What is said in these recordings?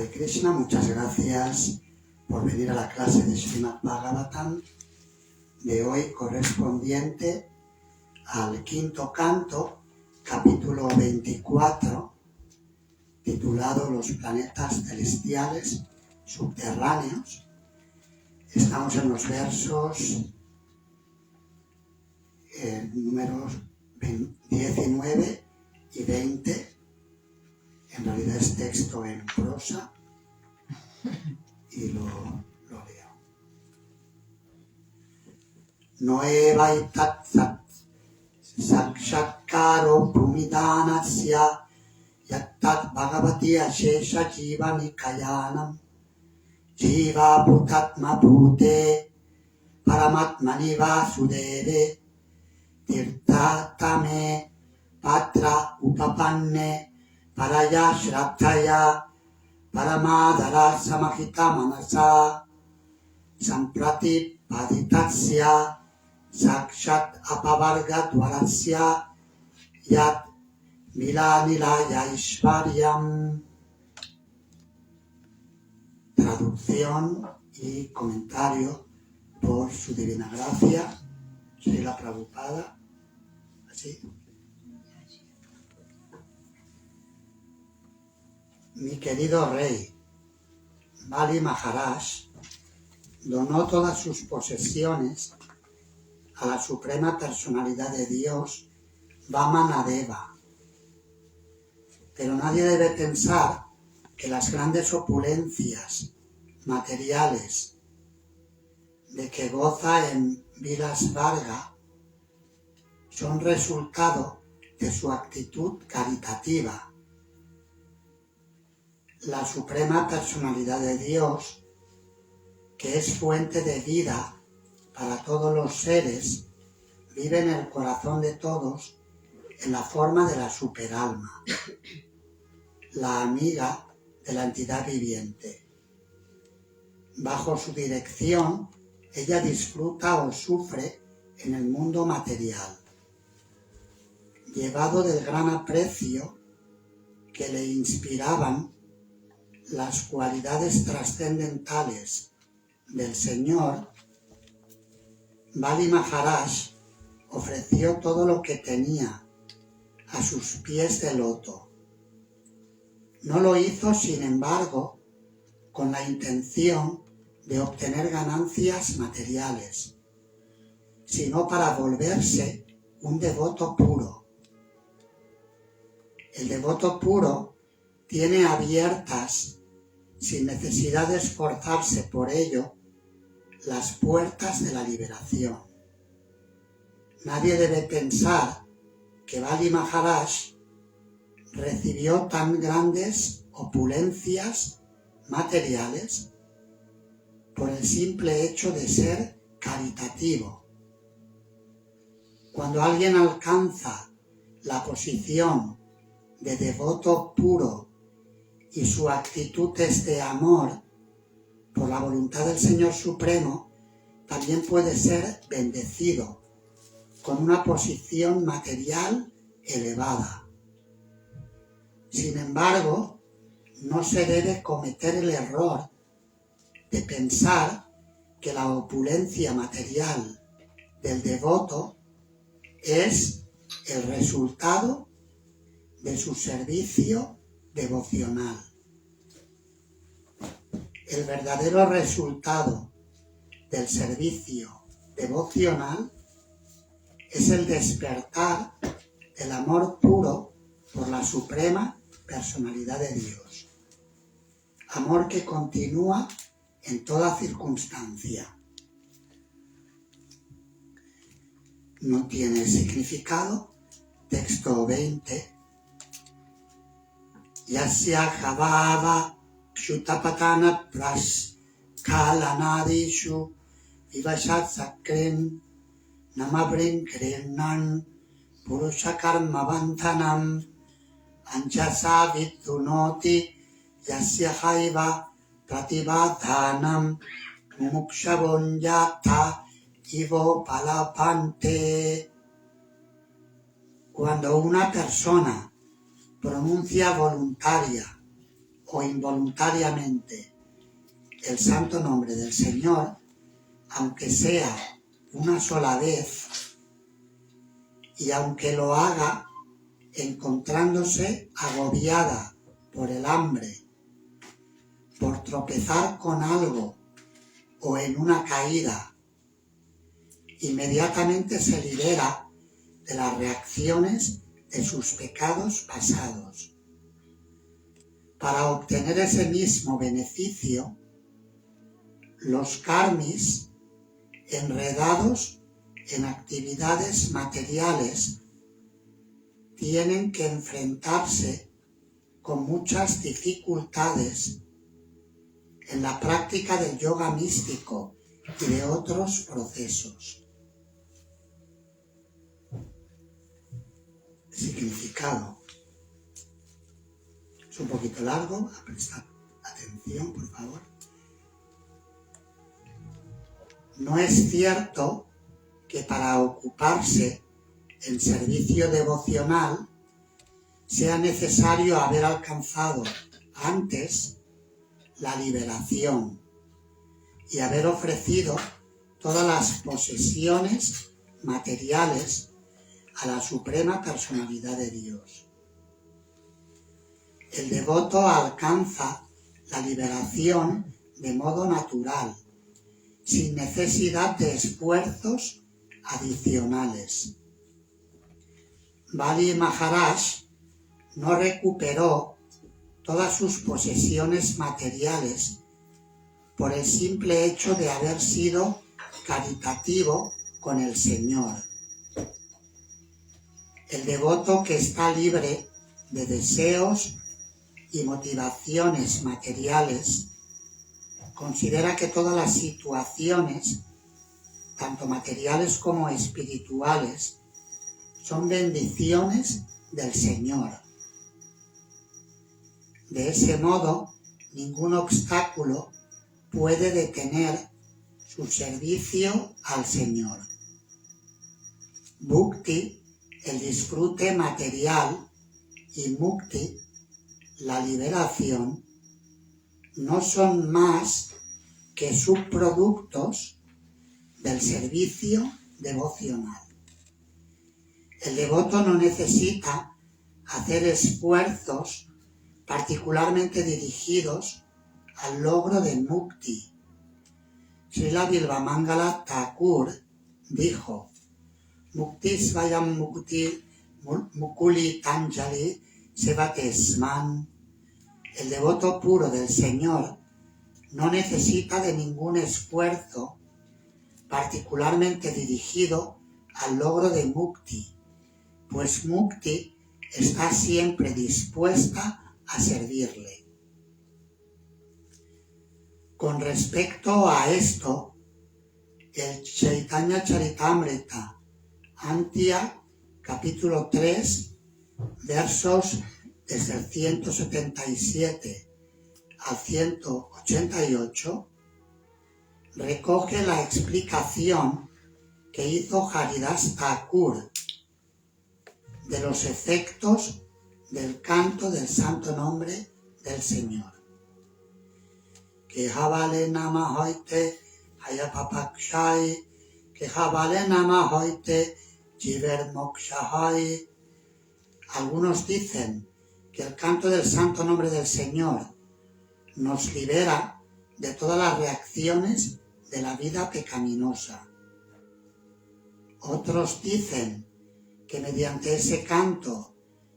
Hare Krishna, muchas gracias por venir a la clase de Srimad Bhagavatam de hoy, correspondiente al quinto canto, capítulo 24, titulado Los planetas celestiales subterráneos. Estamos en los versos números 19 y 20. En realidad es texto en prosa y lo leo. Noeva itat sakshatkaro pumidanasya yattat bhagavati ashesha jiva nikayanam jiva bhutatma bhute paramatmani vasudeve tirtatame patra upapanne Paraya Shraddhaya Paramadara Samahita Manasa Samprati Paditasya Sakshat Apavarga Dwarasya Yat Milanilaya Ishvaryam. Traducción y comentario por su divina gracia, Srila Prabhupada. Así. Mi querido rey, Bali Maharaj, donó todas sus posesiones a la suprema personalidad de Dios, Vamanadeva. Pero nadie debe pensar que las grandes opulencias materiales de que goza en Vilasvarga son resultado de su actitud caritativa. La suprema personalidad de Dios, que es fuente de vida para todos los seres, vive en el corazón de todos en la forma de la superalma, la amiga de la entidad viviente. Bajo su dirección, ella disfruta o sufre en el mundo material. Llevado del gran aprecio que le inspiraban las cualidades trascendentales del Señor, Bali Maharaj ofreció todo lo que tenía a sus pies de loto. No lo hizo, sin embargo, con la intención de obtener ganancias materiales, sino para volverse un devoto puro. El devoto puro tiene abiertas, sin necesidad de esforzarse por ello, las puertas de la liberación. Nadie debe pensar que Bali Maharaj recibió tan grandes opulencias materiales por el simple hecho de ser caritativo. Cuando alguien alcanza la posición de devoto puro y su actitud es de amor por la voluntad del Señor Supremo, también puede ser bendecido con una posición material elevada. Sin embargo, no se debe cometer el error de pensar que la opulencia material del devoto es el resultado de su servicio devocional. El verdadero resultado del servicio devocional es el despertar del amor puro por la suprema personalidad de Dios. Amor que continúa en toda circunstancia. No tiene significado. Texto 20. Yasya javava Shutapatana pras kalanadishu vivashat sakren namabrin krenan purushakarma bandhanam anjasa vidunoti yasya jaiva pratibadhanam mumukshavonyata ivo palapante. Cuando una persona pronuncia voluntaria o involuntariamente el santo nombre del Señor, aunque sea una sola vez, y aunque lo haga encontrándose agobiada por el hambre, por tropezar con algo o en una caída, inmediatamente se libera de las reacciones de sus pecados pasados. Para obtener ese mismo beneficio, los karmis, enredados en actividades materiales, tienen que enfrentarse con muchas dificultades en la práctica del yoga místico y de otros procesos. Significado. Es un poquito largo, prestad atención, por favor. No es cierto que para ocuparse en servicio devocional sea necesario haber alcanzado antes la liberación y haber ofrecido todas las posesiones materiales a la Suprema Personalidad de Dios. El devoto alcanza la liberación de modo natural, sin necesidad de esfuerzos adicionales. Bali Maharaj no recuperó todas sus posesiones materiales por el simple hecho de haber sido caritativo con el Señor. El devoto que está libre de deseos y motivaciones materiales considera que todas las situaciones, tanto materiales como espirituales, son bendiciones del Señor. De ese modo, ningún obstáculo puede detener su servicio al Señor. Bhukti, el disfrute material, y Mukti, la liberación, no son más que subproductos del servicio devocional. El devoto no necesita hacer esfuerzos particularmente dirigidos al logro de Mukti. Srila Bilvamangala Thakur dijo: Mukti svayam mukti mukuli tanjali sevatesman. El devoto puro del Señor no necesita de ningún esfuerzo particularmente dirigido al logro de Mukti, pues Mukti está siempre dispuesta a servirle. Con respecto a esto, el Chaitanya Charitamrita, Antya, capítulo 3, versos desde el 177 al 188, recoge la explicación que hizo Haridas Thakur de los efectos del canto del santo nombre del Señor. Que Javale Nama Hoite Hayapapakshai, que Javale Nama Hoite Jiver Mokshahai. Algunos dicen que el canto del santo nombre del Señor nos libera de todas las reacciones de la vida pecaminosa. Otros dicen que mediante ese canto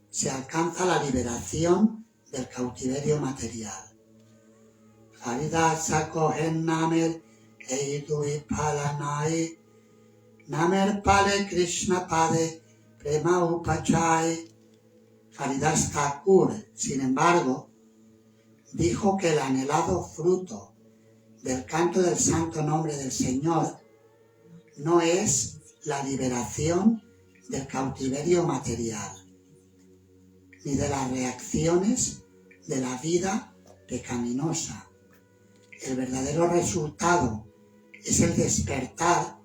se alcanza la liberación del cautiverio material. Haridas Kohen Namer Eidui Palanai, Namer Pale Krishna Pade Prema Upachai. Haridas Thakur, sin embargo, dijo que el anhelado fruto del canto del santo nombre del Señor no es la liberación del cautiverio material, ni de las reacciones de la vida pecaminosa. El verdadero resultado es el despertar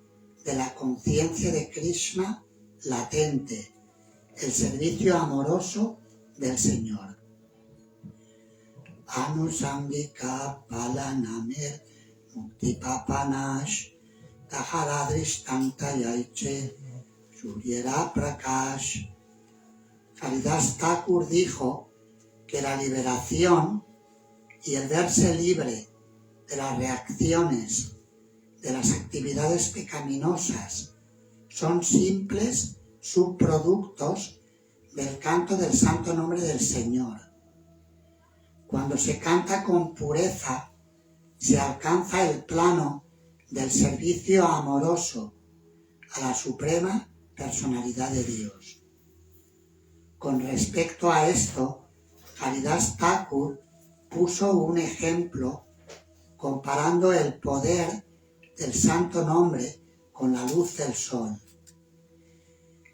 de la conciencia de Krishna latente, el servicio amoroso del Señor. Anusangika Palanamir Muktipapanash Taharadrishtanta Yaiche Suryera Prakash. Haridas Thakur dijo que la liberación y el verse libre de las reacciones de las actividades pecaminosas son simples subproductos del canto del santo nombre del Señor. Cuando se canta con pureza, se alcanza el plano del servicio amoroso a la suprema personalidad de Dios. Con respecto a esto, Haridas Thakur puso un ejemplo comparando el poder del santo nombre con la luz del sol.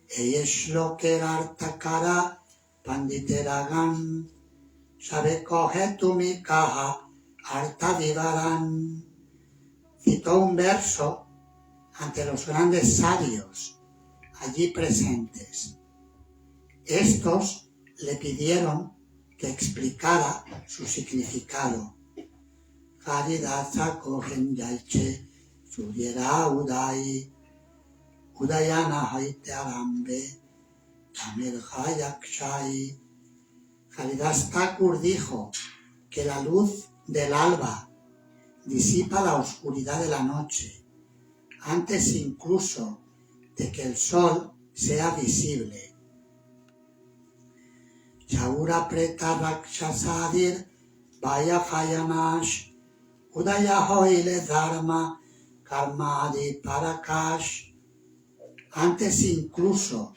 Eyeshlokerartakara panditeragan sabekohetumikaha artavivaran. Citó un verso ante los grandes sabios allí presentes. Estos le pidieron que explicara su significado. Haridasa kohen yaiche suryera udai udayana haite arambe tamir hayakshai. Haridas Thakur dijo que la luz del alba disipa la oscuridad de la noche, antes incluso de que el sol sea visible. Chaura preta rakshasadir vaya fayanash udaya hoile dharma karma adi parakash. Antes incluso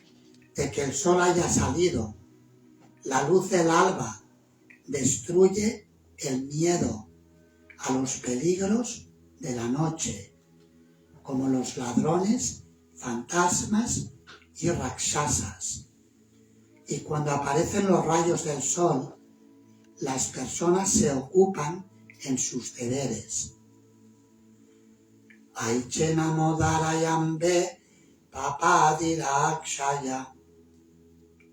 de que el sol haya salido, la luz del alba destruye el miedo a los peligros de la noche, como los ladrones, fantasmas y rakshasas. Y cuando aparecen los rayos del sol, las personas se ocupan en sus deberes. Aichena modarayambe papadirakshaya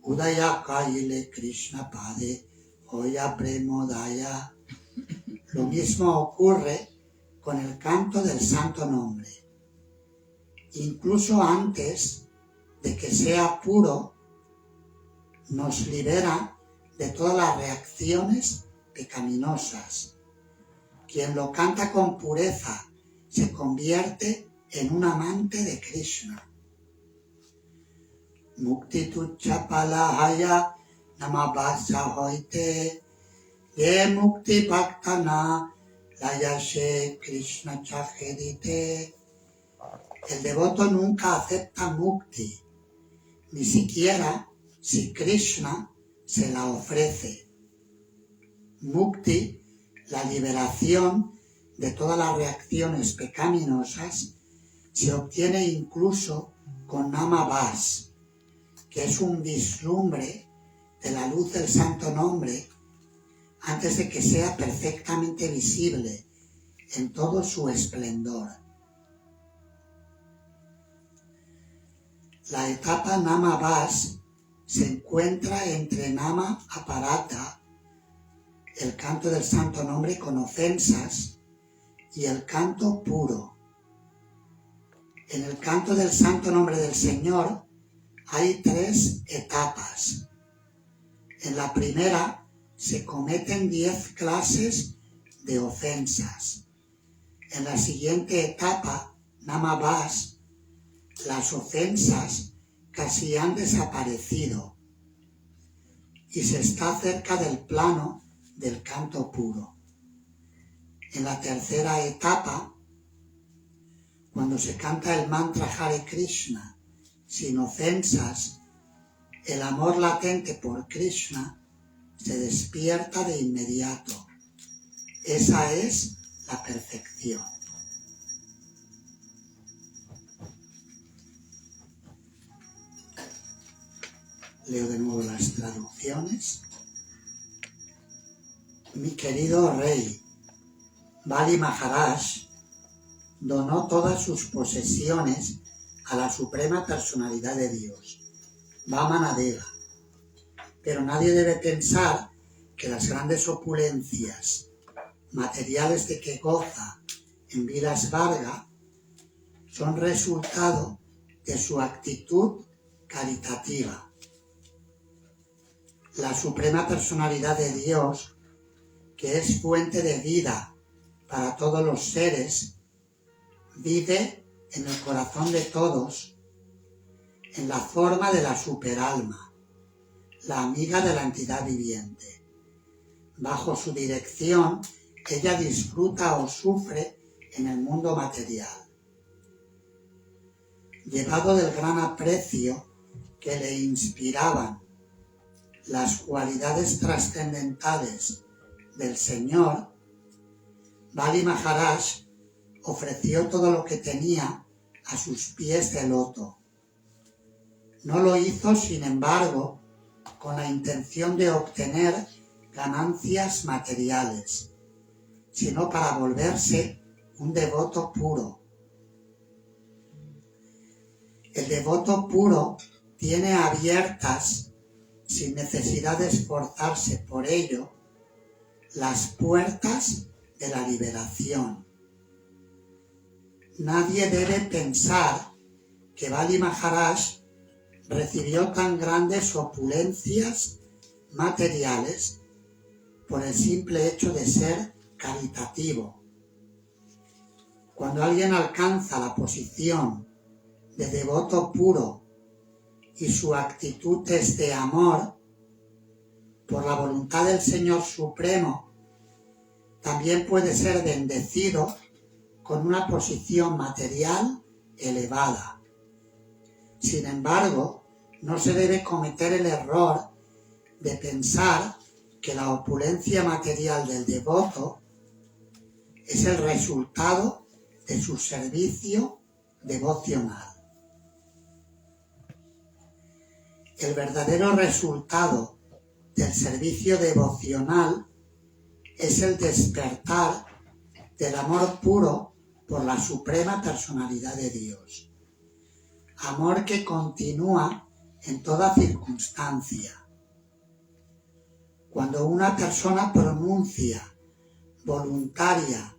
udayakaile krishna pade hoya premodaya. Lo mismo ocurre con el canto del santo nombre. Incluso antes de que sea puro, nos libera de todas las reacciones pecaminosas. Quien lo canta con pureza se convierte en un amante de Krishna. Mukti tuchapalahaya namabhasa hoite ye mukti bhaktana layashe Krishna chahedite. El devoto nunca acepta mukti, ni siquiera si Krishna se la ofrece. Mukti, la liberación de todas las reacciones pecaminosas, se obtiene incluso con Namabhas, que es un vislumbre de la luz del santo nombre antes de que sea perfectamente visible en todo su esplendor. La etapa Namabhas se encuentra entre Nama Aparata, el canto del santo nombre con ofensas, y el canto puro. En el canto del santo nombre del Señor hay 3 etapas. En la primera se cometen 10 clases de ofensas. En la siguiente etapa, Namabhas, las ofensas casi han desaparecido y se está cerca del plano del canto puro. En la tercera etapa, cuando se canta el mantra Hare Krishna sin ofensas, el amor latente por Krishna se despierta de inmediato. Esa es la perfección. Leo de nuevo las traducciones. Mi querido rey, Bali Maharaj donó todas sus posesiones a la suprema personalidad de Dios, Vamanadeva. Pero nadie debe pensar que las grandes opulencias materiales de que goza en Vilas Varga son resultado de su actitud caritativa. La suprema personalidad de Dios, que es fuente de vida para todos los seres, vive en el corazón de todos en la forma de la superalma, la amiga de la entidad viviente. Bajo su dirección, ella disfruta o sufre en el mundo material. Llevado del gran aprecio que le inspiraban las cualidades trascendentales del Señor, Bali Maharaj ofreció todo lo que tenía a sus pies de loto. No lo hizo, sin embargo, con la intención de obtener ganancias materiales, sino para volverse un devoto puro. El devoto puro tiene abiertas, sin necesidad de esforzarse por ello, las puertas de la liberación. Nadie debe pensar que Bali Maharaj recibió tan grandes opulencias materiales por el simple hecho de ser caritativo. Cuando alguien alcanza la posición de devoto puro y su actitud es de amor, por la voluntad del Señor Supremo, también puede ser bendecido con una posición material elevada. Sin embargo, no se debe cometer el error de pensar que la opulencia material del devoto es el resultado de su servicio devocional. El verdadero resultado del servicio devocional es el despertar del amor puro por la suprema personalidad de Dios. Amor que continúa en toda circunstancia. Cuando una persona pronuncia voluntaria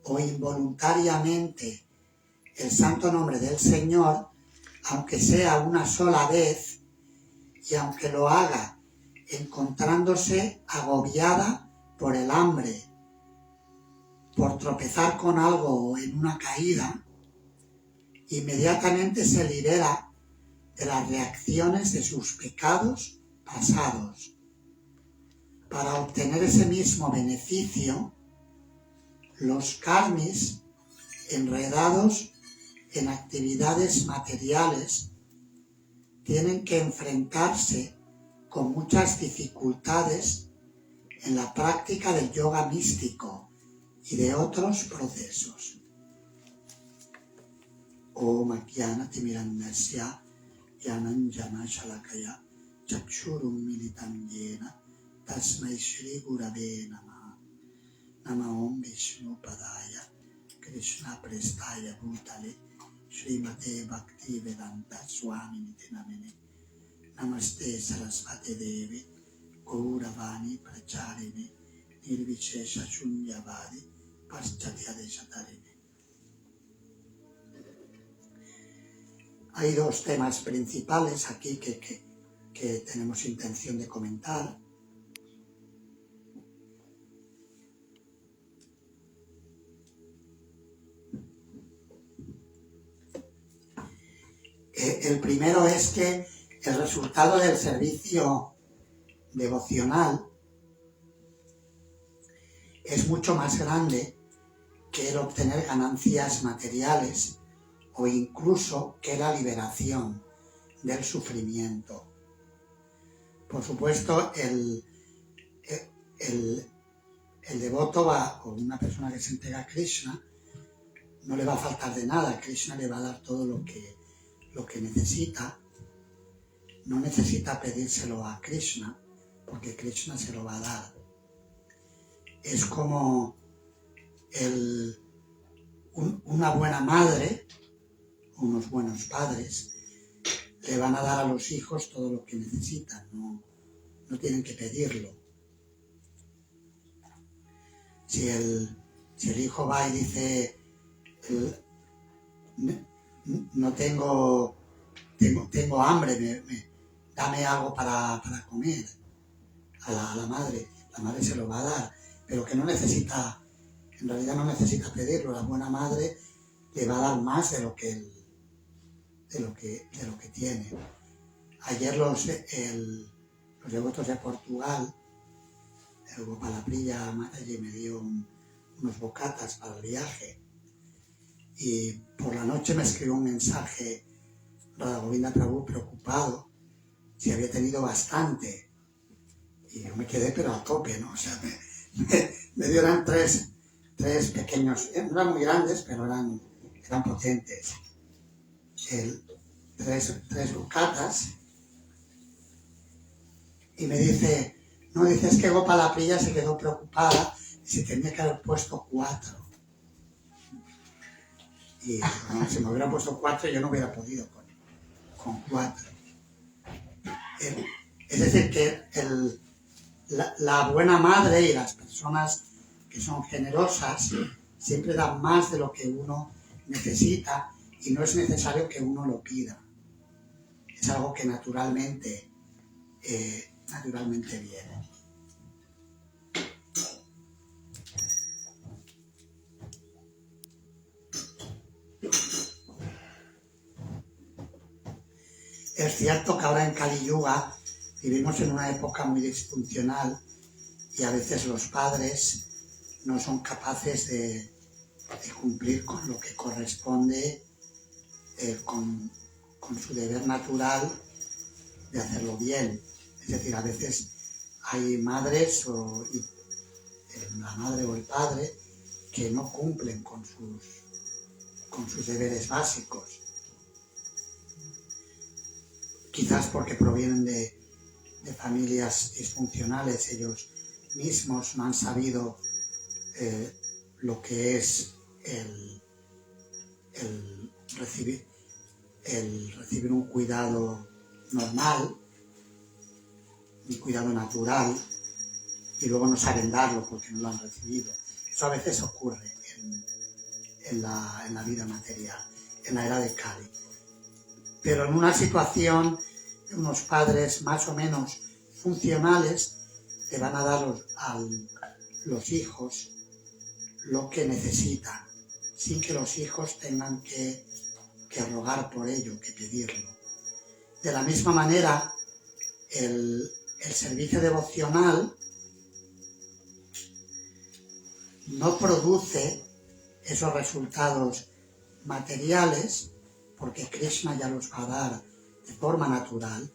o involuntariamente el santo nombre del Señor, aunque sea una sola vez, y aunque lo haga encontrándose agobiada por el hambre, por tropezar con algo o en una caída, inmediatamente se libera de las reacciones de sus pecados pasados. Para obtener ese mismo beneficio, los karmis enredados en actividades materiales tienen que enfrentarse con muchas dificultades en la práctica del yoga místico y de otros procesos. Om Ajnana Timirandasya Jnananjana Shalakaya Chakshurum Militam Yena Tasmai Shri Gurave Namaha. Nama Om Vishnu Padaya Krishna Prestaya Bhutale Srimate Bhakti Vedanta Swamini Namine Namaste Sarasvate Devi Gauravani Pracharine Nirvichesha Shunyavadi Paschatyadesatarine. Hay dos temas principales aquí que tenemos intención de comentar. El primero es que el resultado del servicio devocional es mucho más grande que el obtener ganancias materiales o incluso que la liberación del sufrimiento. Por supuesto, el devoto o una persona que se entrega a Krishna no le va a faltar de nada. Krishna le va a dar todo lo que necesita. No necesita pedírselo a Krishna, porque Krishna se lo va a dar. Es como una buena madre, unos buenos padres, le van a dar a los hijos todo lo que necesitan, no tienen que pedirlo. si el hijo va y dice, no tengo hambre, dame algo para comer a la madre se lo va a dar, pero que no necesita, en realidad no necesita pedirlo. La buena madre le va a dar más de lo que tiene. Ayer los devotos de Portugal, el Gopalapriya Mataji me dio unos bocatas para el viaje, y por la noche me escribió un mensaje Radha Govinda Prabhu preocupado si había tenido bastante, y yo me quedé pero a tope, ¿no? O sea, me dieron tres pequeños, no eran muy grandes, pero eran potentes, tres bocatas, y me dice, no, dices que Gopalapriya se quedó preocupada y se tenía que haber puesto 4. Y bueno, si me hubiera puesto 4 yo no hubiera podido con 4. Es decir, que la buena madre y las personas que son generosas siempre dan más de lo que uno necesita, y no es necesario que uno lo pida. Es algo que naturalmente viene. Es cierto que ahora en Kali Yuga vivimos en una época muy disfuncional, y a veces los padres no son capaces de cumplir con lo que corresponde, con su deber natural de hacerlo bien. Es decir, a veces hay madres la madre o el padre que no cumplen con sus deberes básicos. Quizás porque provienen de familias disfuncionales, ellos mismos no han sabido lo que es el recibir un cuidado normal, un cuidado natural, y luego no saben darlo porque no lo han recibido. Eso a veces ocurre en la vida material, en la era de Kali. Pero en una situación, unos padres más o menos funcionales le van a dar a los hijos lo que necesitan, sin que los hijos tengan que rogar por ello, que pedirlo. De la misma manera, el servicio devocional no produce esos resultados materiales, porque Krishna ya los va a dar de forma natural.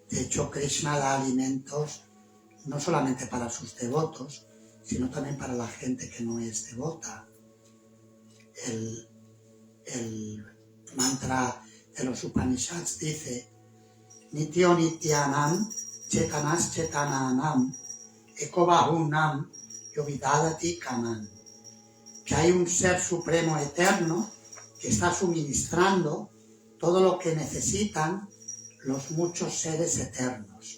De hecho, Krishna da alimentos no solamente para sus devotos, sino también para la gente que no es devota. El mantra de los Upanishads dice: Nityo Nityanam Chetanas Chetananam Eko Bahunam Yovidadati Kaman. Que hay un ser supremo eterno que está suministrando todo lo que necesitan los muchos seres eternos.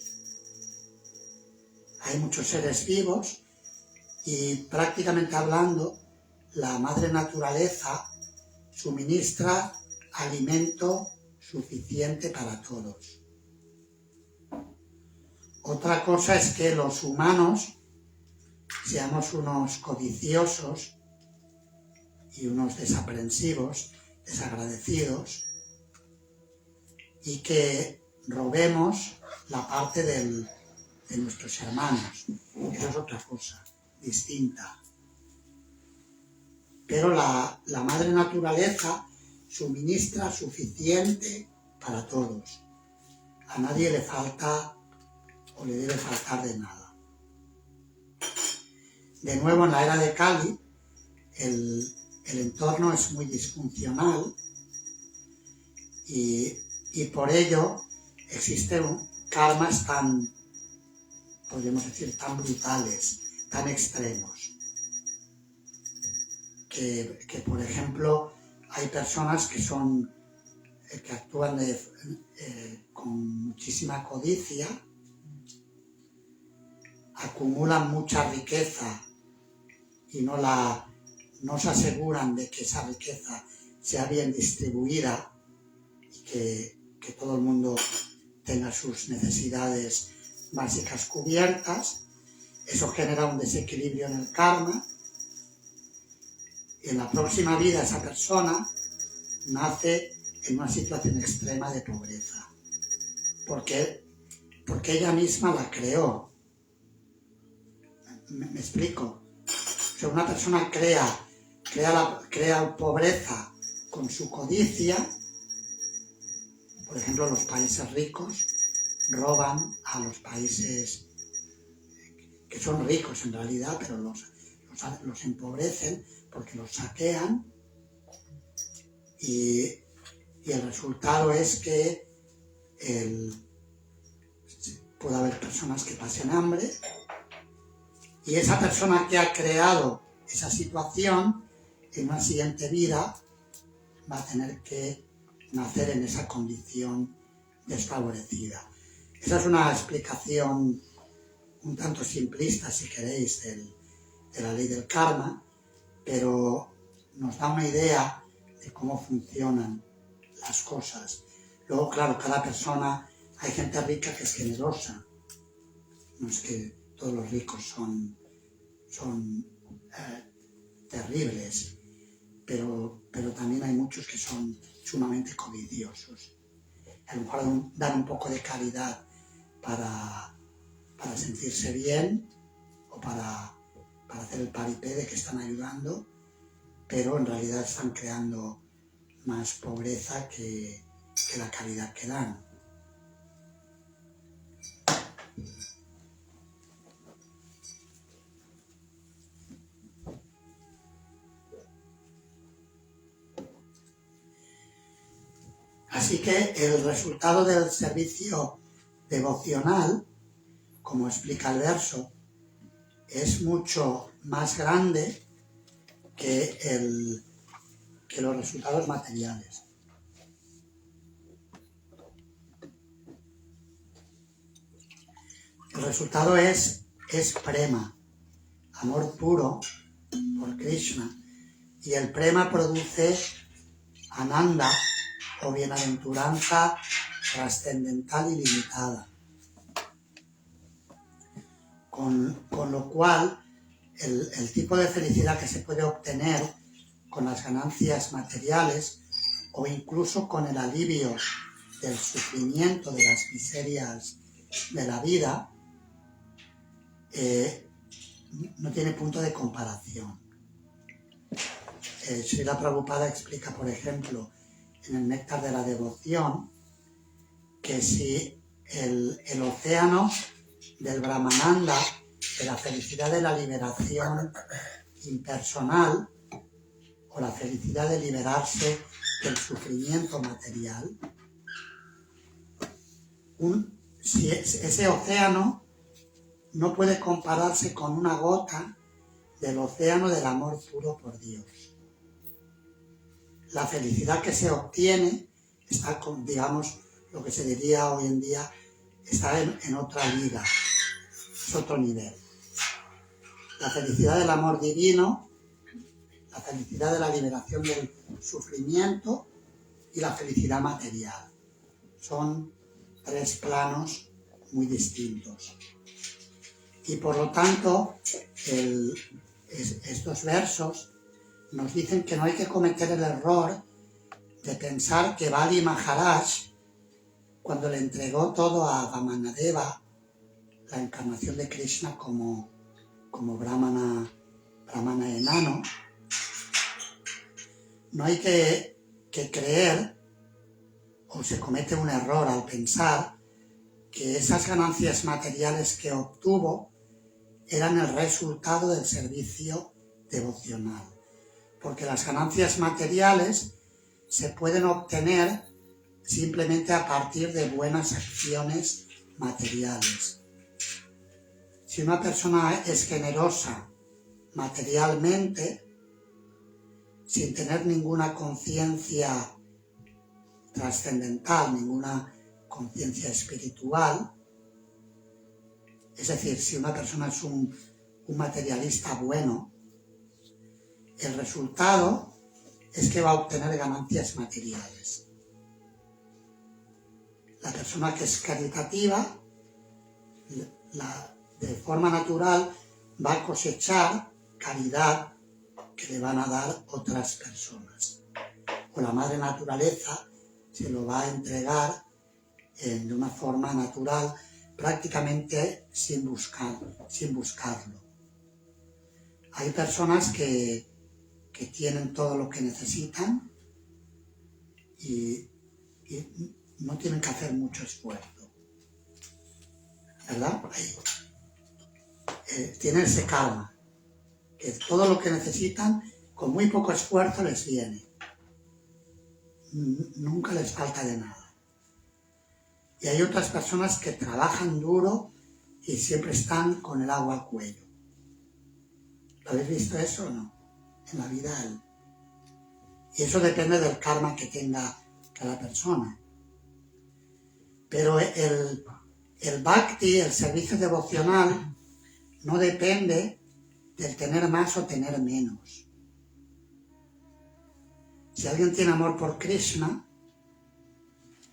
Hay muchos seres vivos, y prácticamente hablando, la madre naturaleza suministra alimento suficiente para todos. Otra cosa es que los humanos seamos unos codiciosos y unos desaprensivos, desagradecidos, y que robemos la parte de nuestros hermanos. Eso es otra cosa distinta. Pero la madre naturaleza suministra suficiente para todos. A nadie le falta o le debe faltar de nada. De nuevo, en la era de Kali, el entorno es muy disfuncional, y por ello existen karmas tan, podríamos decir, tan brutales, tan extremos, que por ejemplo hay personas que actúan con muchísima codicia, acumulan mucha riqueza y no se aseguran de que esa riqueza sea bien distribuida y que todo el mundo tenga sus necesidades básicas cubiertas. Eso genera un desequilibrio en el karma. Y en la próxima vida esa persona nace en una situación extrema de pobreza. Porque ella misma la creó. ¿Me explico? O sea, una persona crea pobreza con su codicia. Por ejemplo, los países ricos roban a los países que son ricos en realidad, pero los empobrecen porque los saquean, y el resultado es que puede haber personas que pasen hambre, y esa persona que ha creado esa situación en una siguiente vida va a tener que nacer en esa condición desfavorecida. Esa es una explicación un tanto simplista, si queréis, de la ley del karma, pero nos da una idea de cómo funcionan las cosas. Luego, claro, cada persona, hay gente rica que es generosa. No es que todos los ricos son terribles, pero también hay muchos que son sumamente codiciosos. A lo mejor dan un poco de caridad para sentirse bien o para hacer el paripé de que están ayudando, pero en realidad están creando más pobreza que la caridad que dan. Así que el resultado del servicio devocional, como explica el verso, es mucho más grande que los resultados materiales. El resultado es prema, amor puro por Krishna, y el prema produce ananda o bienaventuranza trascendental ilimitada. Con lo cual, el tipo de felicidad que se puede obtener con las ganancias materiales o incluso con el alivio del sufrimiento, de las miserias de la vida, no tiene punto de comparación. Srila Prabhupada explica, por ejemplo, en el Néctar de la Devoción, que si el océano del Brahmananda, de la felicidad de la liberación impersonal, o la felicidad de liberarse del sufrimiento material, si ese océano no puede compararse con una gota del océano del amor puro por Dios. La felicidad que se obtiene está con, digamos, lo que se diría hoy en día, está en otra liga, es otro nivel. La felicidad del amor divino, la felicidad de la liberación del sufrimiento y la felicidad material. Son tres planos muy distintos. Y por lo tanto, estos versos nos dicen que no hay que cometer el error de pensar que Bali Maharaj, cuando le entregó todo a Vamanadeva, la encarnación de Krishna como brahmana enano, no hay que creer, o se comete un error al pensar que esas ganancias materiales que obtuvo eran el resultado del servicio devocional. Porque las ganancias materiales se pueden obtener simplemente a partir de buenas acciones materiales. Si una persona es generosa materialmente, sin tener ninguna conciencia trascendental, ninguna conciencia espiritual, es decir, si una persona es un materialista bueno, el resultado es que va a obtener ganancias materiales. La persona que es caritativa, de forma natural, va a cosechar caridad que le van a dar otras personas. O la madre naturaleza se lo va a entregar de una forma natural, prácticamente sin buscarlo. Hay personas que tienen todo lo que necesitan y no tienen que hacer mucho esfuerzo, ¿verdad? Tienen ese karma, que todo lo que necesitan con muy poco esfuerzo les viene. Nunca les falta de nada. Y hay otras personas que trabajan duro y siempre están con el agua al cuello. ¿Lo habéis visto eso o no? En la vida. Y eso depende del karma que tenga cada persona. Pero el bhakti, el servicio devocional, no depende del tener más o tener menos. Si alguien tiene amor por Krishna,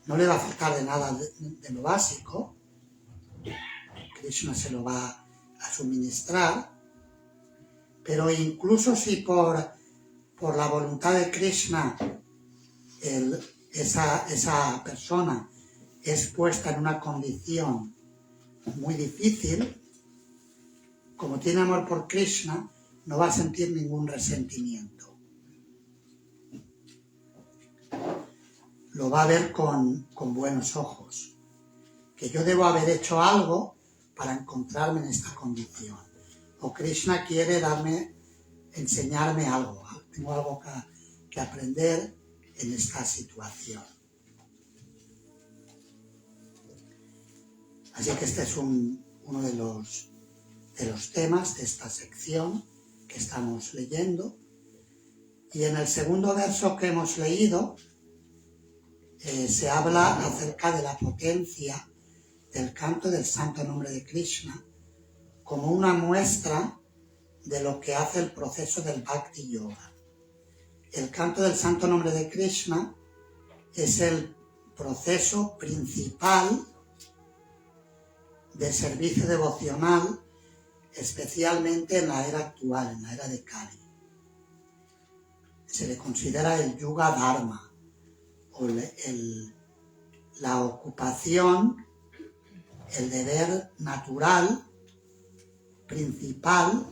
no le va a faltar de nada de lo básico. Krishna se lo va a suministrar. Pero incluso si por la voluntad de Krishna esa persona es puesta en una condición muy difícil, como tiene amor por Krishna, no va a sentir ningún resentimiento. Lo va a ver con buenos ojos. Que yo debo haber hecho algo para encontrarme en esta condición. O Krishna quiere enseñarme algo. Tengo algo que aprender en esta situación. Así que este es uno de los temas de esta sección que estamos leyendo. Y en el segundo verso que hemos leído se habla acerca de la potencia del canto del santo nombre de Krishna como una muestra de lo que hace el proceso del Bhakti Yoga. El canto del santo nombre de Krishna es el proceso principal de servicio devocional, especialmente en la era actual, en la era de Kali. Se le considera el Yuga Dharma, o la ocupación, el deber natural, principal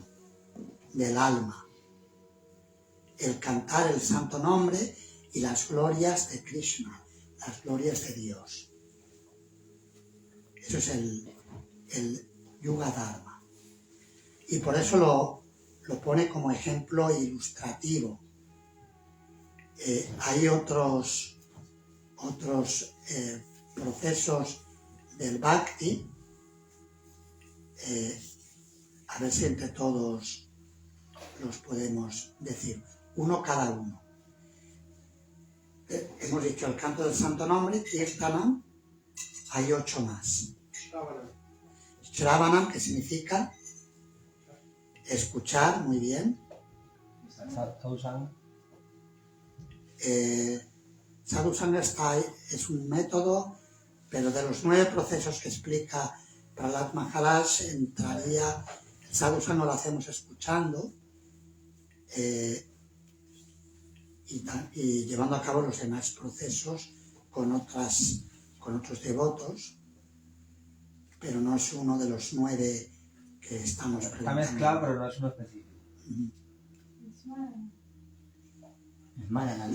del alma. El cantar el santo nombre y las glorias de Krishna, las glorias de Dios. Eso es el Yuga Dharma. Y por eso lo pone como ejemplo ilustrativo. Hay otros procesos del Bhakti, a ver si entre todos los podemos decir, uno cada uno. Hemos dicho el canto del santo nombre, Kirtanam, hay 8 más. Shravanam, que significa escuchar, muy bien. Sadhusanga es un método, pero de los 9 procesos que explica Prahlad Maharaj, entraría, el Sadhusanga lo hacemos escuchando y llevando a cabo los demás procesos con otros devotos, pero no es uno de los 9 que estamos preguntando. Está mezclado, pero no es uno específico.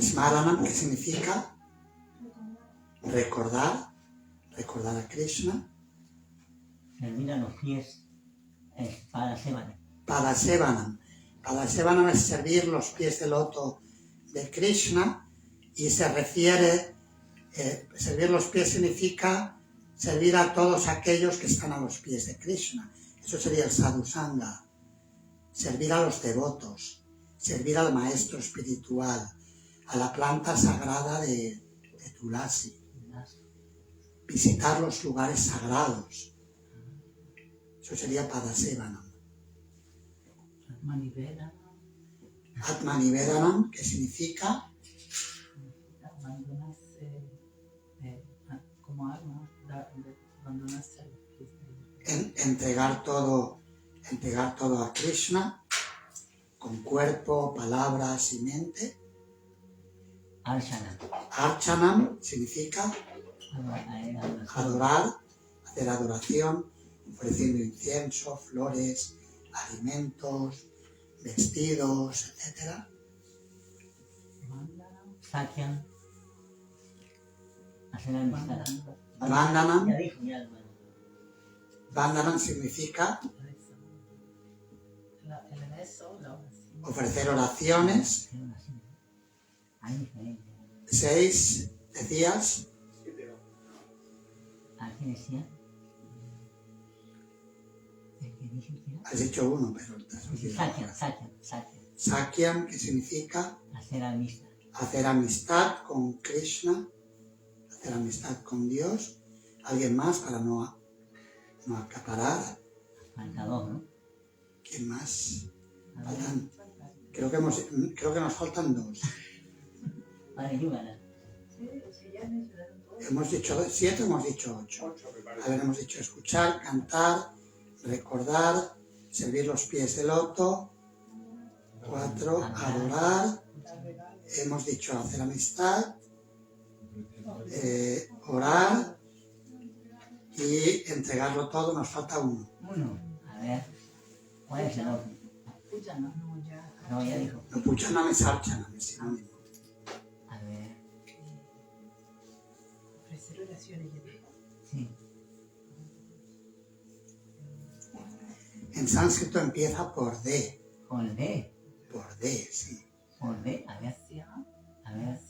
Smaranam, que significa recordar a Krishna. Servir a los pies es Padasevanam. Padasevanam es servir los pies de loto de Krishna y se refiere, servir los pies significa servir a todos aquellos que están a los pies de Krishna. Eso sería el sadhusanga. Servir a los devotos, servir al maestro espiritual, a la planta sagrada de Tulasi, visitar los lugares sagrados. Eso sería Padasevanam. Atmanivedanam, que significa abandonarse como alma, abandonarse al entregar todo a Krishna, con cuerpo, palabras y mente. Archana. Archanam significa adorar, hacer adoración, ofreciendo incienso, flores, alimentos, vestidos, etc. Sakyam. Hacer amistad. Vandanam. Ya dijo, ya. Vandanam significa el beso, la oración. ofrecer oraciones. Hay diferencia. 6, decías. ¿A qué decía? ¿El que dice usted? Has dicho uno, pero te has olvidado. Sakyam. Sakyam, que significa Hacer amistad. hacer amistad con Krishna, hacer amistad con Dios. ¿Alguien más para no acaparar? Falta dos, ¿no? ¿Quién más? A ver. Faltan. Creo que nos faltan 2. Vale, ayúdala. Hemos dicho 7, hemos dicho 8. A ver, hemos dicho escuchar, cantar, recordar, servir los pies de loto. 4, adorar. Hemos dicho hacer amistad, orar y entregarlo todo. Nos falta 1. Uno. A ver. ¿Cuál es el otro? No, ya dijo. No, puchanam es archanam, es sinónimo. A ver. Ofrecer oraciones, ya dijo. Sí. En sánscrito empieza por D. Con D. Por D, sí. Con D. A ver. A ver.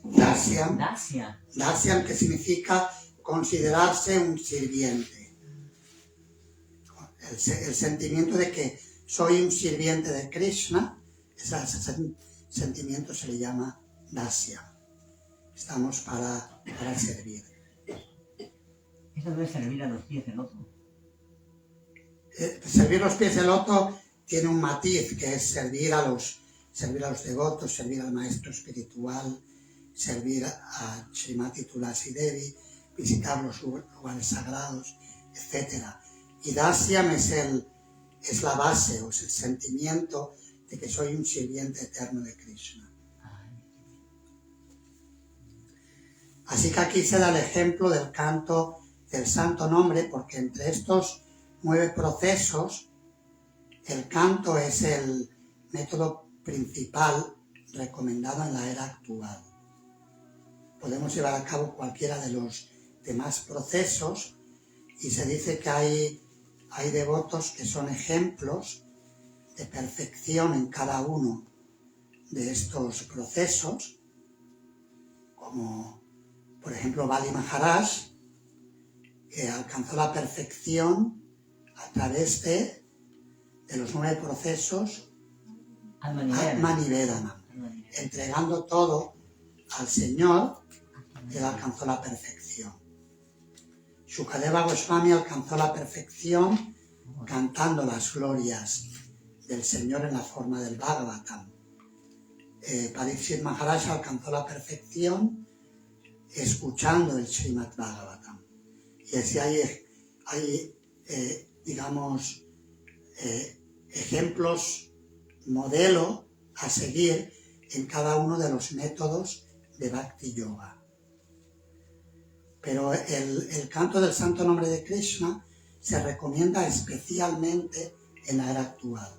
Dasyam. Dacia. Dasyam, que significa considerarse un sirviente. El sentimiento de que soy un sirviente de Krishna, ese sentimiento se le llama Dasyam. Estamos para servir. Eso no es servir a los pies del otro. Servir los pies del loto tiene un matiz, que es servir a los devotos, servir al maestro espiritual, servir a Srimati Tulasi Devi, visitar los lugares sagrados, etc. Y Dasyam es la base, o es el sentimiento de que soy un sirviente eterno de Krishna. Así que aquí se da el ejemplo del canto del santo nombre, porque entre estos 9 procesos, el canto es el método principal recomendado en la era actual. Podemos llevar a cabo cualquiera de los demás procesos y se dice que hay devotos que son ejemplos de perfección en cada uno de estos procesos, como por ejemplo Bali Maharaj, que alcanzó la perfección a través de los 9 procesos Atmanivedanam. Entregando todo al Señor, él alcanzó la perfección. Shukadeva Goswami alcanzó la perfección cantando las glorias del Señor en la forma del Bhagavatam. Parikshit Maharaj alcanzó la perfección escuchando el Srimad Bhagavatam. Y así hay ejemplos, modelo a seguir en cada uno de los métodos de Bhakti Yoga. Pero el canto del santo nombre de Krishna se recomienda especialmente en la era actual.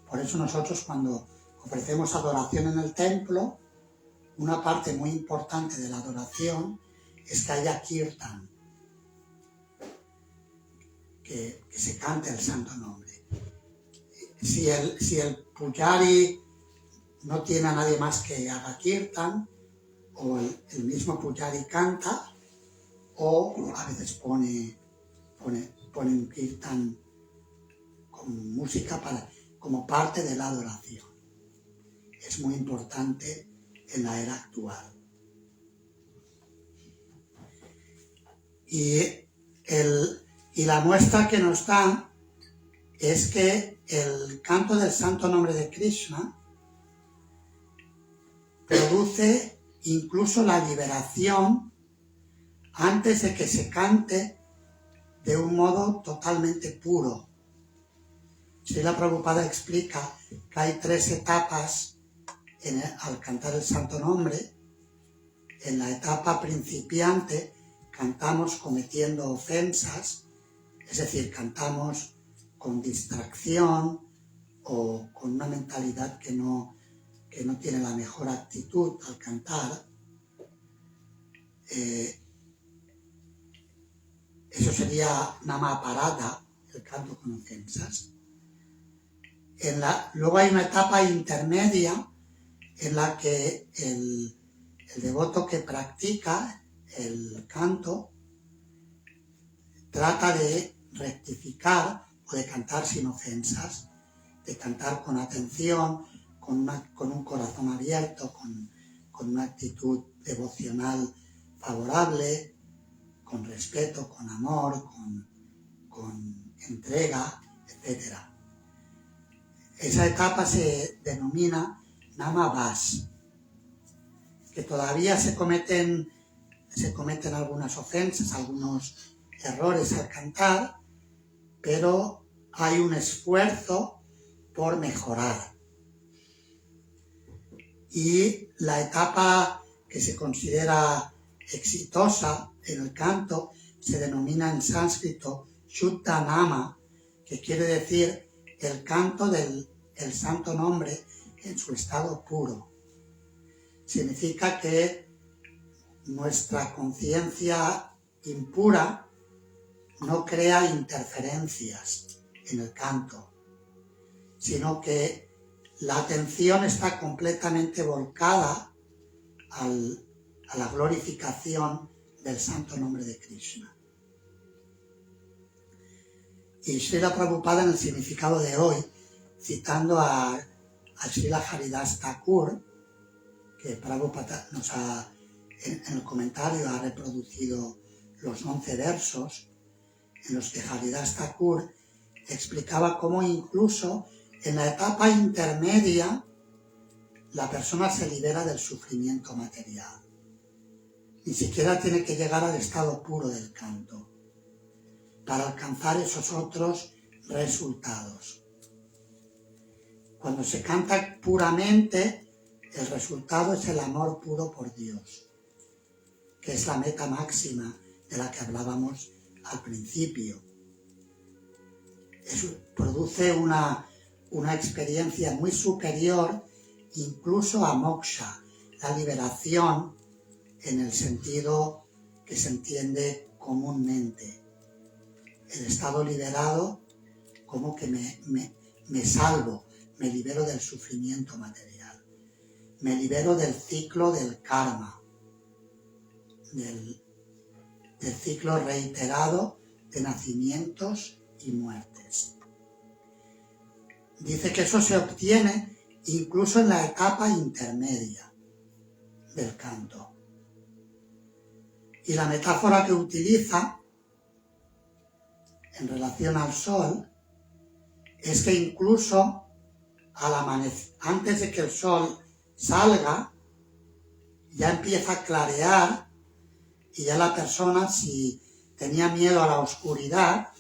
Por eso nosotros, cuando ofrecemos adoración en el templo, una parte muy importante de la adoración es que haya kirtan, que se cante el santo nombre. Si el pujari no tiene a nadie más que haga kirtan, o el mismo pujari canta, o a veces pone un kirtan con música como parte de la adoración. Es muy importante en la era actual. Y la muestra que nos da es que el canto del santo nombre de Krishna produce incluso la liberación antes de que se cante de un modo totalmente puro. Srila Prabhupada explica que hay 3 etapas al cantar el santo nombre. En la etapa principiante cantamos cometiendo ofensas, es decir, cantamos con distracción o con una mentalidad que no tiene la mejor actitud al cantar. Eso sería Namaparada, el canto con ofensas. Luego hay una etapa intermedia en la que el devoto que practica el canto trata de rectificar o de cantar sin ofensas, de cantar con atención, con un corazón abierto, con una actitud devocional favorable, con respeto, con amor, con entrega, etc. Esa etapa se denomina Namabhas, que todavía se cometen algunas ofensas, algunos errores al cantar, pero hay un esfuerzo por mejorar. Y la etapa que se considera exitosa en el canto se denomina en sánscrito Shuddha Nama, que quiere decir el canto del santo nombre en su estado puro. Significa que nuestra conciencia impura no crea interferencias en el canto, sino que la atención está completamente volcada a la glorificación del santo nombre de Krishna. Y Srila Prabhupada, en el significado de hoy, citando a Srila Haridas Thakur, que Prabhupada en el comentario ha reproducido los 11 versos, en los que Haridas Thakur explicaba cómo incluso en la etapa intermedia la persona se libera del sufrimiento material. Ni siquiera tiene que llegar al estado puro del canto para alcanzar esos otros resultados. Cuando se canta puramente, el resultado es el amor puro por Dios, que es la meta máxima de la que hablábamos al principio. Eso produce una experiencia muy superior incluso a moksha, la liberación en el sentido que se entiende comúnmente. El estado liberado como que me salvo, me libero del sufrimiento material, me libero del ciclo del karma, del ciclo reiterado de nacimientos y muertes. Dice que eso se obtiene incluso en la etapa intermedia del canto. Y la metáfora que utiliza en relación al sol es que incluso antes de que el sol salga, ya empieza a clarear y ya la persona, si tenía miedo a la oscuridad,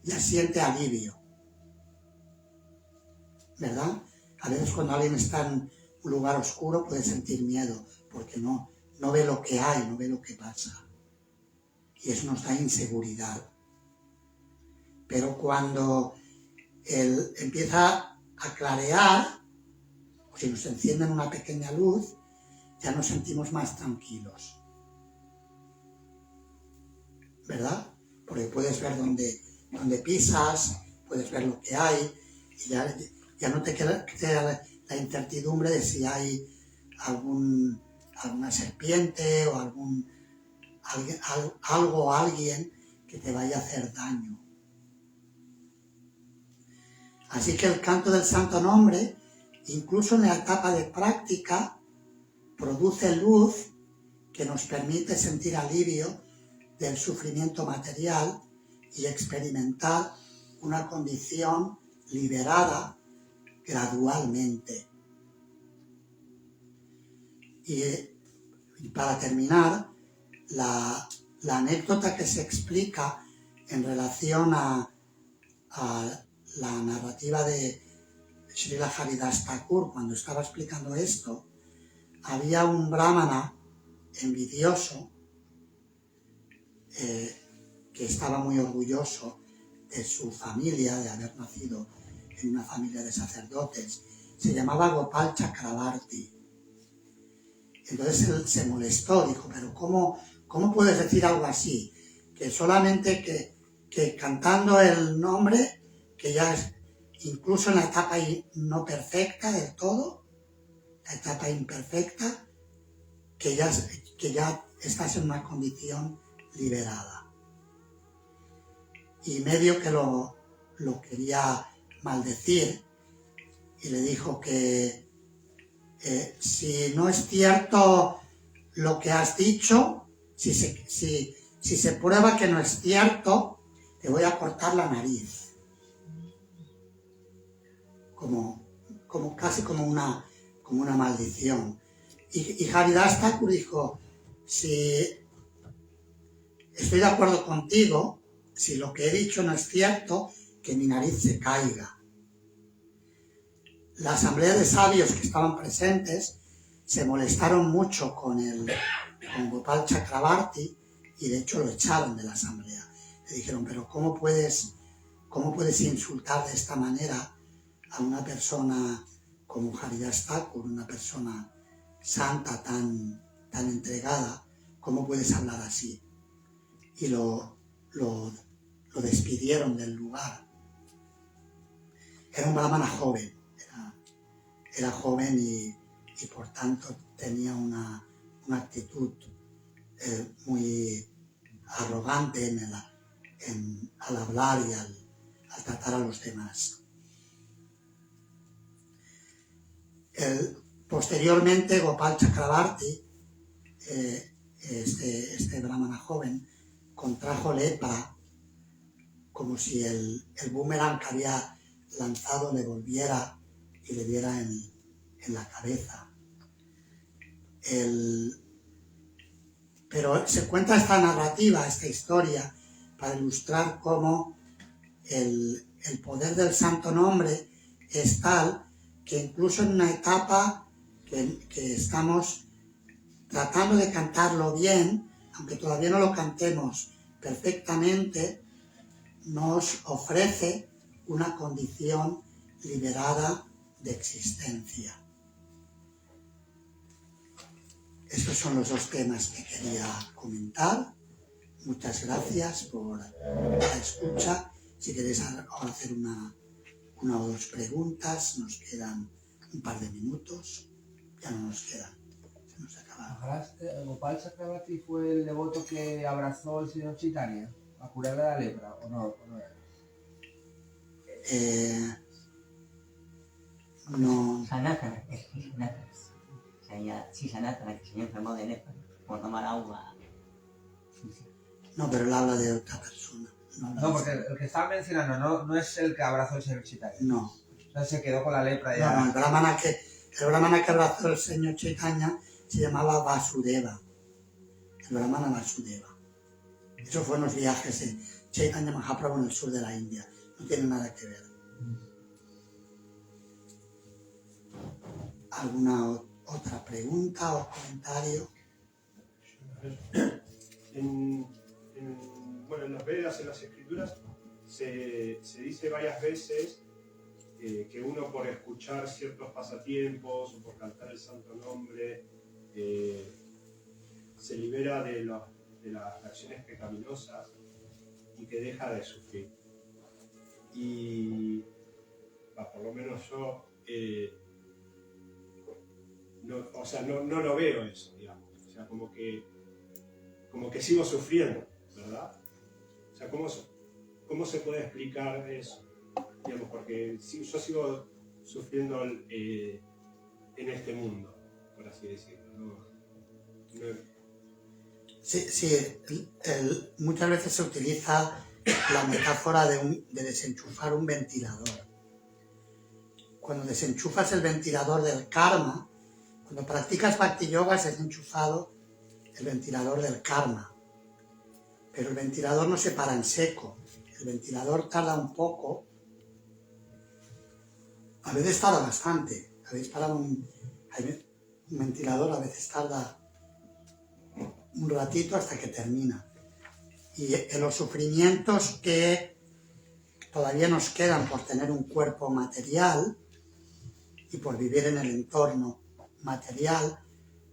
ya siente alivio. ¿Verdad? A veces cuando alguien está en un lugar oscuro puede sentir miedo porque no ve lo que hay, no ve lo que pasa. Y eso nos da inseguridad. Pero cuando él empieza a clarear, o si nos encienden una pequeña luz, ya nos sentimos más tranquilos. ¿Verdad? Porque puedes ver dónde pisas, puedes ver lo que hay, y ya no te queda la incertidumbre de si hay alguna serpiente o algo o alguien que te vaya a hacer daño. Así que el canto del santo nombre, incluso en la etapa de práctica, produce luz que nos permite sentir alivio del sufrimiento material y experimentar una condición liberada gradualmente. Y para terminar, la anécdota que se explica en relación a la narrativa de Srila Haridas Thakur, cuando estaba explicando esto, había un brahmana envidioso que estaba muy orgulloso de su familia, de haber nacido en una familia de sacerdotes. Se llamaba Gopal Chakrabarti. Entonces él se molestó, dijo, pero ¿cómo puedes decir algo así? Que solamente que cantando el nombre, que ya es incluso en la etapa no perfecta del todo, la etapa imperfecta, que ya estás en una condición liberada. Y medio que lo quería maldecir y le dijo que si no es cierto lo que has dicho, si se prueba que no es cierto, te voy a cortar la nariz. Casi como una maldición. Y Haridas Thakur dijo, si estoy de acuerdo contigo, si lo que he dicho no es cierto, que mi nariz se caiga. La asamblea de sabios que estaban presentes se molestaron mucho con Gopal Chakrabarti y de hecho lo echaron de la asamblea. Le dijeron, pero ¿cómo puedes insultar de esta manera a una persona como Haridas Thakur, una persona santa tan entregada? ¿Cómo puedes hablar así? Y lo despidieron del lugar. Era un brahmana joven. Era joven y por tanto tenía una actitud muy arrogante al hablar y al tratar a los demás. Posteriormente, Gopal Chakrabarti, este brahmana joven, contrajo lepra, como si el boomerang que había lanzado le volviera y le diera en la cabeza. Pero se cuenta esta narrativa, esta historia, para ilustrar cómo el poder del santo nombre es tal que incluso en una etapa que estamos tratando de cantarlo bien, aunque todavía no lo cantemos perfectamente, nos ofrece una condición liberada de existencia. Estos son los dos temas que quería comentar. Muchas gracias por la escucha. Si queréis ahora hacer una o dos preguntas, nos quedan un par de minutos. Ya no nos quedan. Se nos acaba. ¿Gopal Chakrabarti fue el devoto que abrazó al señor Chaitanya a curarle la lepra o no era? No. Sanatana, Sanatana, que se enfermó de lepra por tomar agua. No, pero él habla de otra persona. No, porque el que estaba mencionando no es el que abrazó al señor Chaitanya. No. O sea, se quedó con la lepra ya. No, el brahmana que abrazó al señor Chaitanya se llamaba Vasudeva. El brahmana Vasudeva. Eso fue en los viajes de Chaitanya Mahaprabhu en el sur de la India. No tiene nada que ver. ¿Alguna otra pregunta o comentario? En las Vedas, en las Escrituras, se dice varias veces que uno por escuchar ciertos pasatiempos o por cantar el santo nombre se libera de las acciones pecaminosas y que deja de sufrir. Y por lo menos yo no lo veo eso, digamos. O sea, como que sigo sufriendo, ¿verdad? O sea, ¿cómo se puede explicar eso? Digamos, porque yo sigo sufriendo en este mundo, por así decirlo. Sí, muchas veces se utiliza la metáfora de desenchufar un ventilador. cuando desenchufas el ventilador del karma, cuando practicas Bhakti Yoga has desenchufado el ventilador del karma. Pero el ventilador no se para en seco. El ventilador tarda un poco. A veces tarda bastante. Habéis parado un ventilador, a veces tarda un ratito hasta que termina. Y en los sufrimientos que todavía nos quedan por tener un cuerpo material y por vivir en el entorno material,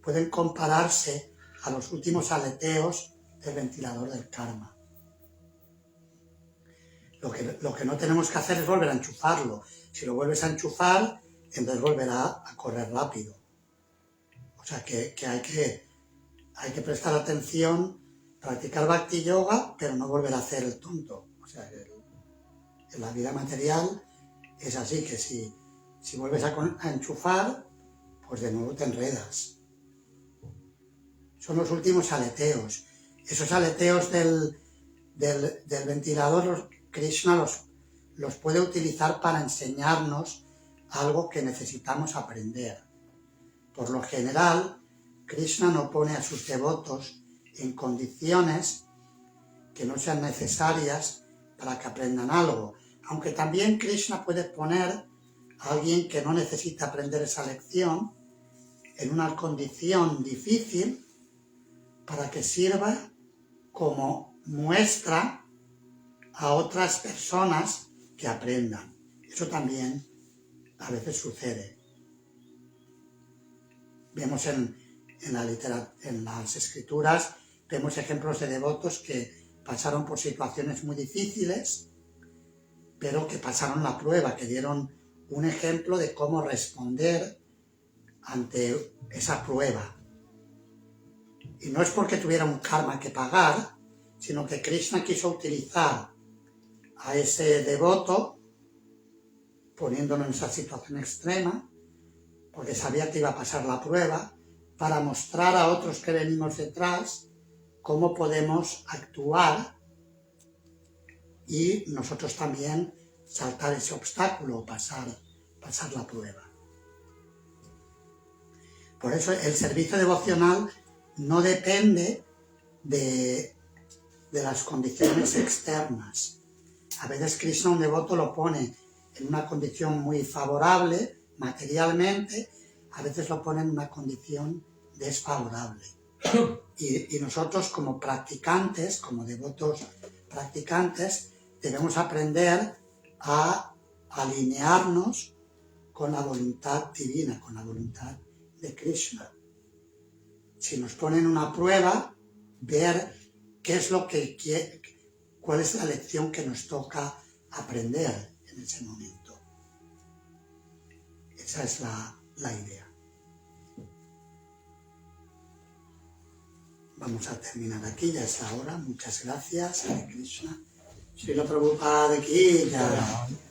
pueden compararse a los últimos aleteos del ventilador del karma. Lo que no tenemos que hacer es volver a enchufarlo. Si lo vuelves a enchufar, entonces volverá a correr rápido. O sea que hay que prestar atención, practicar Bhakti Yoga, pero no volver a hacer el tonto. O sea, en la vida material es así, que si vuelves a enchufar, pues de nuevo te enredas. Son los últimos aleteos. Esos aleteos del ventilador, Krishna los puede utilizar para enseñarnos algo que necesitamos aprender. Por lo general, Krishna no pone a sus devotos en condiciones que no sean necesarias para que aprendan algo, aunque también Krishna puede poner a alguien que no necesita aprender esa lección en una condición difícil para que sirva como muestra a otras personas que aprendan. Eso también a veces sucede. Vemos en las escrituras, vemos ejemplos de devotos que pasaron por situaciones muy difíciles, pero que pasaron la prueba, que dieron un ejemplo de cómo responder ante esa prueba. Y no es porque tuviera un karma que pagar, sino que Krishna quiso utilizar a ese devoto, poniéndolo en esa situación extrema, porque sabía que iba a pasar la prueba, para mostrar a otros que venimos detrás cómo podemos actuar y nosotros también saltar ese obstáculo o pasar la prueba. Por eso el servicio devocional no depende de las condiciones externas. A veces Krishna, un devoto, lo pone en una condición muy favorable materialmente, a veces lo pone en una condición desfavorable. Y nosotros como practicantes, como devotos practicantes, debemos aprender a alinearnos con la voluntad divina, con la voluntad de Krishna. Si nos ponen una prueba, ver qué es lo que quiere, cuál es la lección que nos toca aprender en ese momento. Esa es la idea. Vamos a terminar aquí, ya es la hora. Muchas gracias, Hare Krishna. Srila Prabhupada ki jai.